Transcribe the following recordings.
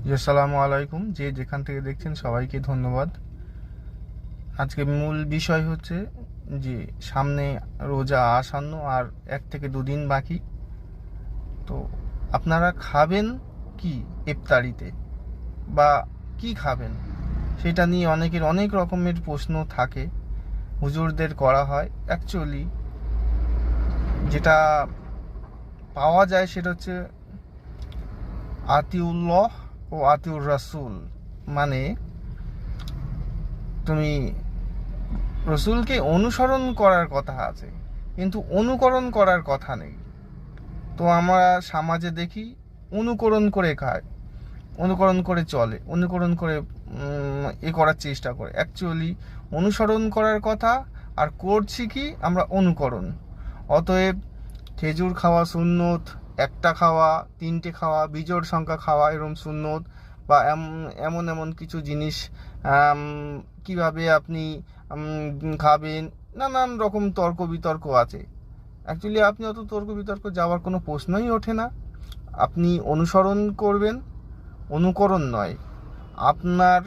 আসসালামু আলাইকুম। যে যেখান থেকে দেখছেন সবাইকে ধন্যবাদ। আজকে মূল বিষয় হচ্ছে যে সামনে রোজা আসন্ন আর 1 থেকে 2 দিন বাকি। তো আপনারা খাবেন কি ইফতারিতে, বা কি খাবেন সেটা নিয়ে অনেকের অনেক রকমের প্রশ্ন থাকে, হুজুরদের করা হয়। অ্যাকচুয়ালি যেটা পাওয়া যায় সেটা হচ্ছে আতিউল্লাহ ও আতিউর রাসূল, মানে তুমি রসুলকে অনুসরণ করার কথা আছে, কিন্তু অনুকরণ করার কথা নেই। তো আমরা সমাজে দেখি অনুকরণ করে খায়, অনুকরণ করে চলে, অনুকরণ করে করার চেষ্টা করে। অ্যাকচুয়ালি অনুসরণ করার কথা, আর করছি কি আমরা অনুকরণ। অতএব খেজুর খাওয়া সুন্নত, একটা খাওয়া, 3টে খাওয়া, বিজোড় সংখ্যা খাওয়া এরকম সুন্নত, বা এমন এমন কিছু জিনিস কিভাবে আপনি খাবেন, নানান রকম তর্ক বিতর্ক আছে। অ্যাকচুয়ালি আপনি অত তর্ক বিতর্ক যাওয়ার কোনো প্রশ্নই ওঠে না। আপনি অনুসরণ করবেন, অনুকরণ নয়। আপনার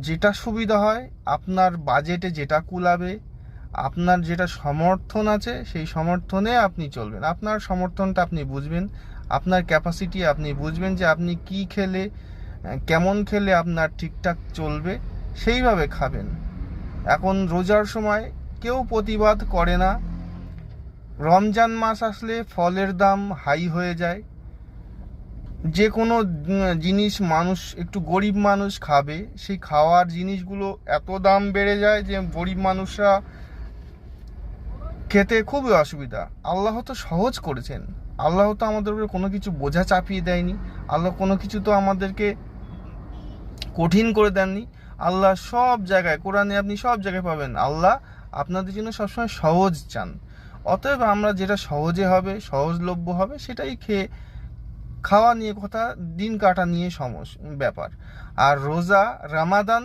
যেটা সুবিধা হয়, আপনার বাজেটে যেটা কুলাবে, আপনার যেটা সমর্থন আছে সেই সমর্থনে আপনি চলবেন। আপনার সমর্থনটা আপনি বুঝবেন, আপনার ক্যাপাসিটি আপনি বুঝবেন, যে আপনি কি খেলে, কেমন খেলে আপনার ঠিকঠাক চলবে, সেইভাবে খাবেন। এখন রোজার সময় কেউ প্রতিবাদ করে না। রমজান মাস আসলে ফলের দাম হাই হয়ে যায়। যে কোনো জিনিস মানুষ, একটু গরিব মানুষ খাবে, সেই খাওয়ার জিনিসগুলো এত দাম বেড়ে যায় যে গরিব মানুষরা খেতে খুবই অসুবিধা। আল্লাহ তো সহজ করেছেন, আল্লাহ তো আমাদের উপরে কোনো কিছু বোঝা চাপিয়ে দেয়নি, আল্লাহ কোনো কিছু তো আমাদেরকে কঠিন করে দেননি। আল্লাহ সব জায়গায়, কোরআনে আপনি সব জায়গায় পাবেন আল্লাহ আপনাদের জন্য সবসময় সহজ চান। অতএব আমরা যেটা সহজে হবে, সহজলভ্য হবে, সেটাই খেয়ে, খাওয়া নিয়ে কথা, দিন কাটা নিয়ে ব্যাপার। আর রোজা, রামাদান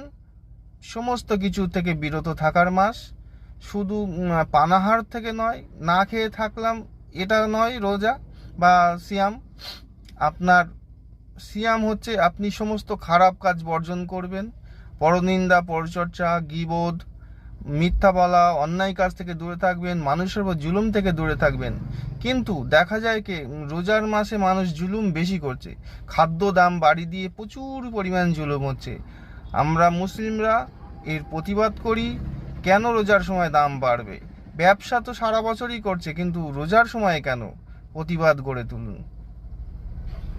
সমস্ত কিছু থেকে বিরত থাকার মাস। শুধু পানাহার থেকে নয়, না খেয়ে থাকলাম এটা নয় রোজা বা সিয়াম। আপনার সিয়াম হচ্ছে আপনি সমস্ত খারাপ কাজ বর্জন করবেন, পরনিন্দা, পরচর্চা, গীবত, মিথ্যা বলা, অন্যায় কাজ থেকে দূরে থাকবেন, মানুষের উপর জুলুম থেকে দূরে থাকবেন। কিন্তু দেখা যায় কি, রোজার মাসে মানুষ জুলুম বেশি করছে। খাদ্য দাম বাড়ি দিয়ে প্রচুর পরিমাণ জুলুম হচ্ছে। আমরা মুসলিমরা এর প্রতিবাদ করি। কেন রোজার সময় দাম বাড়বে? ব্যবসা তো সারা বছরই করছে, কিন্তু রোজার সময় কেন? প্রতিবাদ গড়ে তুলুন।